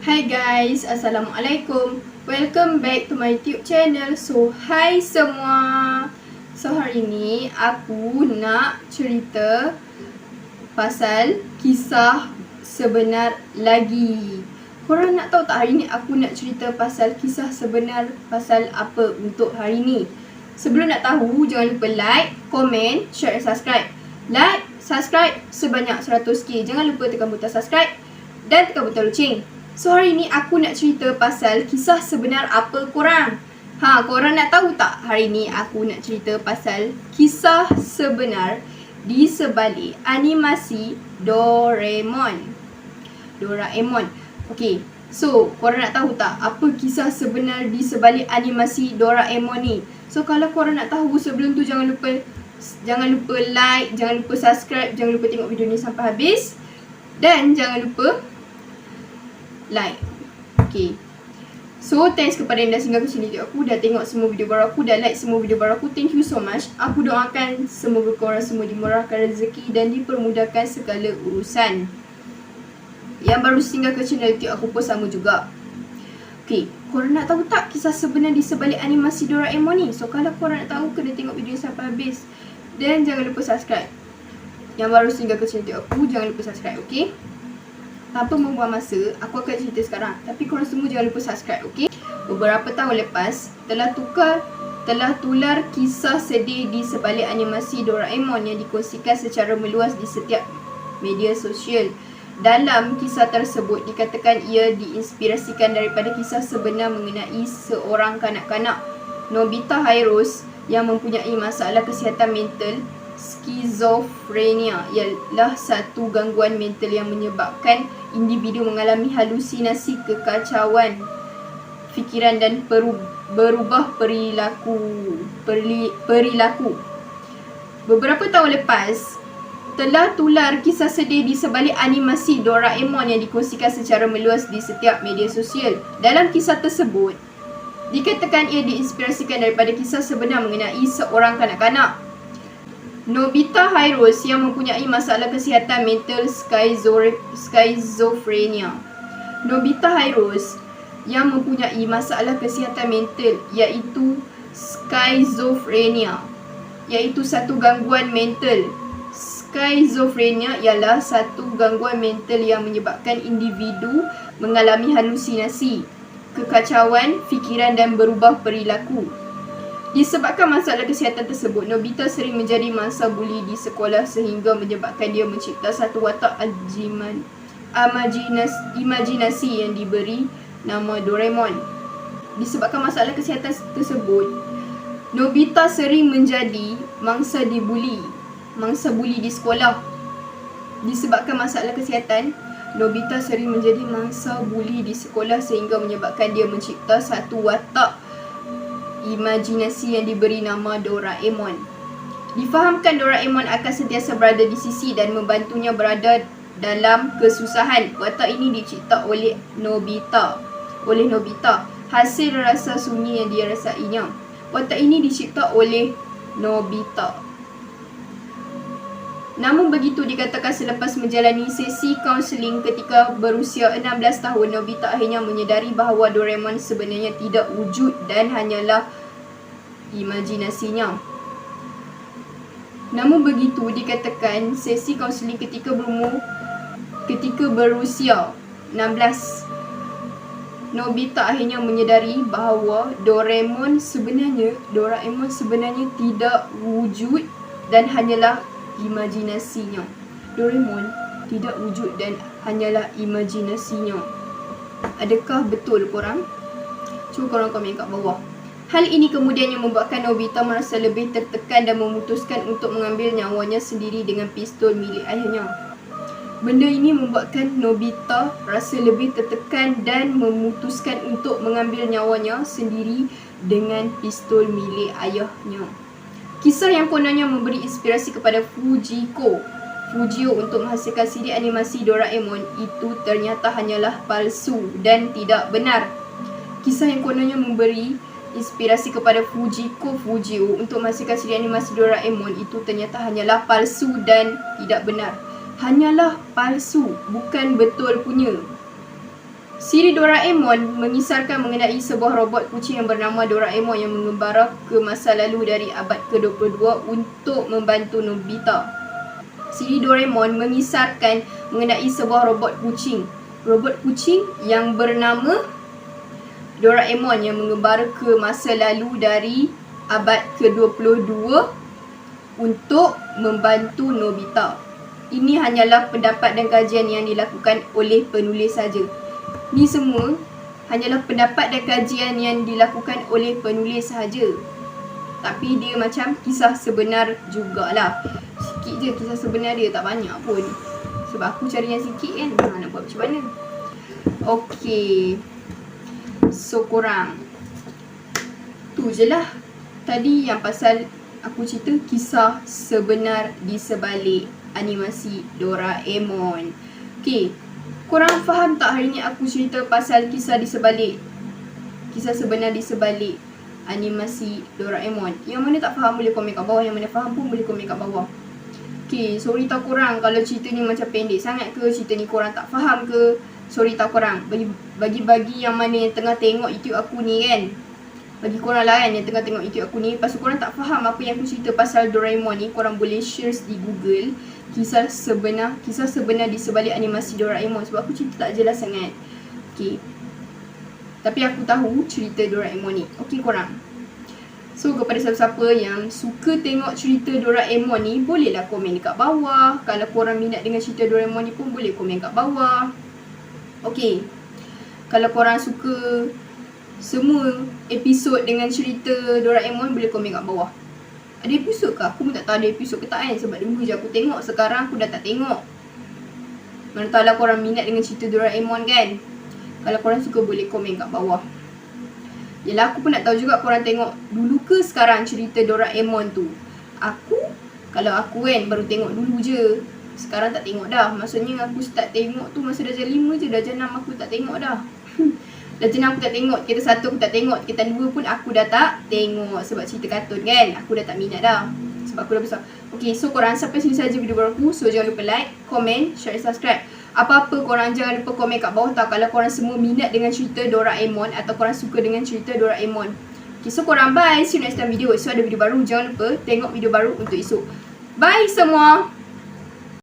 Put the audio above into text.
Hi guys, Assalamualaikum. Welcome back to my YouTube channel. So, hi semua. So, hari ni aku nak cerita pasal kisah sebenar lagi. Korang nak tahu tak hari ni aku nak cerita pasal kisah sebenar pasal apa untuk hari ni? Sebelum nak tahu, jangan lupa like, komen, share dan subscribe. Like, subscribe sebanyak 100k. Jangan lupa tekan butang subscribe dan tekan butang loceng. So hari ni aku nak cerita pasal kisah sebenar apa korang? Korang nak tahu tak? Hari ni aku nak cerita pasal kisah sebenar di sebalik animasi Doraemon. Okay, so korang nak tahu tak apa kisah sebenar di sebalik animasi Doraemon ni? So kalau korang nak tahu, sebelum tu jangan lupa like, jangan lupa subscribe, jangan lupa tengok video ni sampai habis. Dan jangan lupa like. Okay, so thanks kepada yang dah singgah ke channel YouTube aku, dah tengok semua video baru aku, dah like semua video baru aku. Thank you so much. Aku doakan semoga korang semua dimurahkan rezeki dan dipermudahkan segala urusan. Yang baru singgah ke channel YouTube aku pun sama juga. Okay, korang nak tahu tak kisah sebenar di sebalik animasi Doraemon ni? So kalau korang nak tahu, kena tengok video sampai habis. Dan jangan lupa subscribe. Yang baru singgah ke channel YouTube aku, jangan lupa subscribe, okay? Tanpa membuang masa, aku akan cerita sekarang. Tapi korang semua jangan lupa subscribe, okay? Beberapa tahun lepas, telah tular kisah sedih di sebalik animasi Doraemon yang dikongsikan secara meluas di setiap media sosial. Dalam kisah tersebut, dikatakan ia diinspirasikan daripada kisah sebenar mengenai seorang kanak-kanak, Nobita Hirose, yang mempunyai masalah kesihatan mental. Skizofrenia ialah satu gangguan mental yang menyebabkan individu mengalami halusinasi, kekacauan fikiran dan berubah perilaku. Beberapa tahun lepas, telah tular kisah sedih di sebalik animasi Doraemon yang dikongsikan secara meluas di setiap media sosial. Dalam kisah tersebut, dikatakan ia diinspirasikan daripada kisah sebenar mengenai seorang kanak-kanak, Nobita Hirose, yang mempunyai masalah kesihatan mental skizofrenia. Nobita Hirose yang mempunyai masalah kesihatan mental iaitu skizofrenia, iaitu satu gangguan mental. Skizofrenia ialah satu gangguan mental yang menyebabkan individu mengalami halusinasi, kekacauan fikiran dan berubah perilaku. Disebabkan masalah kesihatan tersebut, Nobita sering menjadi mangsa buli di sekolah sehingga menyebabkan dia mencipta satu watak imajinasi yang diberi nama Doraemon. Disebabkan masalah kesihatan tersebut, Nobita sering menjadi mangsa buli di sekolah. Disebabkan masalah kesihatan, Nobita sering menjadi mangsa buli di sekolah sehingga menyebabkan dia mencipta satu watak imajinasi yang diberi nama Doraemon. Difahamkan Doraemon akan sentiasa berada di sisi dan membantunya berada dalam kesusahan. Watak ini dicipta oleh Nobita, hasil rasa sunyi yang dirasainya. Watak ini dicipta oleh Nobita. Namun begitu, dikatakan selepas menjalani sesi kaunseling ketika berusia 16 tahun, Nobita akhirnya menyedari bahawa Doraemon sebenarnya tidak wujud dan hanyalah imajinasinya. Namun begitu, dikatakan sesi kaunseling ketika berusia 16, Nobita akhirnya menyedari bahawa Doraemon sebenarnya tidak wujud dan hanyalah imajinasinya. Doraemon tidak wujud dan hanyalah imajinasinya. Adakah betul korang? Cuba korang komen kat bawah. Hal ini kemudiannya membuatkan Nobita merasa lebih tertekan dan memutuskan untuk mengambil nyawanya sendiri dengan pistol milik ayahnya. Benda ini membuatkan Nobita rasa lebih tertekan dan memutuskan untuk mengambil nyawanya sendiri dengan pistol milik ayahnya. Kisah yang kononnya memberi inspirasi kepada Fujio untuk menghasilkan siri animasi Doraemon itu ternyata hanyalah palsu dan tidak benar. Kisah yang kononnya memberi inspirasi kepada Fujio untuk menghasilkan siri animasi Doraemon itu ternyata hanyalah palsu dan tidak benar. Hanyalah palsu, bukan betul punya. Siri Doraemon mengisarkan mengenai sebuah robot kucing yang bernama Doraemon yang mengembara ke masa lalu dari abad ke-22 untuk membantu Nobita. Siri Doraemon mengisarkan mengenai sebuah robot kucing yang bernama Doraemon yang mengembara ke masa lalu dari abad ke-22 untuk membantu Nobita. Ini hanyalah pendapat dan kajian yang dilakukan oleh penulis saja. Ni semua hanyalah pendapat dan kajian yang dilakukan oleh penulis sahaja. Tapi dia macam kisah sebenar jugalah. Sikit je kisah sebenar dia, tak banyak pun. Sebab aku cari yang sikit kan, nak buat macam mana. Okay, so korang, tu je lah. Tadi yang pasal aku cerita kisah sebenar di sebalik animasi Doraemon. Okay, korang faham tak hari ni aku cerita pasal kisah sebenar di sebalik animasi Doraemon? Yang mana tak faham boleh komen kat bawah, yang mana faham pun boleh komen kat bawah. Okay, sorry tau korang kalau cerita ni macam pendek sangat ke, cerita ni korang tak faham ke. Sorry tau korang, bagi yang mana yang tengah tengok YouTube aku ni kan, bagi korang lah kan yang tengah tengok YouTube aku ni, lepas tu korang tak faham apa yang aku cerita pasal Doraemon ni, korang boleh share di Google kisah sebenar di sebalik animasi Doraemon. Sebab aku cerita tak jelas sangat. Okay, tapi aku tahu cerita Doraemon ni. Okay korang, so kepada siapa-siapa yang suka tengok cerita Doraemon ni, bolehlah komen dekat bawah. Kalau korang minat dengan cerita Doraemon ni pun boleh komen kat bawah. Okay, kalau korang suka semua episod dengan cerita Doraemon, boleh komen kat bawah. Ada episod ke? Aku pun tak tahu ada episod ke tak kan. Sebab dulu je aku tengok, sekarang aku dah tak tengok. Mana tahu lah korang minat dengan cerita Doraemon kan. Kalau korang suka boleh komen kat bawah. Yelah, aku pun nak tahu juga korang tengok dulu ke sekarang cerita Doraemon tu. Kalau aku kan baru tengok dulu je, sekarang tak tengok dah. Maksudnya aku start tengok tu masa darjah 5 je, darjah 6 aku tak tengok dah. Darjah 6 aku tak tengok, kita 1 aku tak tengok, kita 2 pun aku dah tak tengok. Sebab cerita kartun kan, aku dah tak minat dah. Sebab aku dah besar. Okay, so korang sampai sini saja video baru aku. So jangan lupa like, comment, share, subscribe. Apa-apa korang jangan lupa komen kat bawah tau kalau korang semua minat dengan cerita Doraemon atau korang suka dengan cerita Doraemon. Okay, so korang bye, see you next time video. So ada video baru, jangan lupa tengok video baru untuk esok. Bye semua.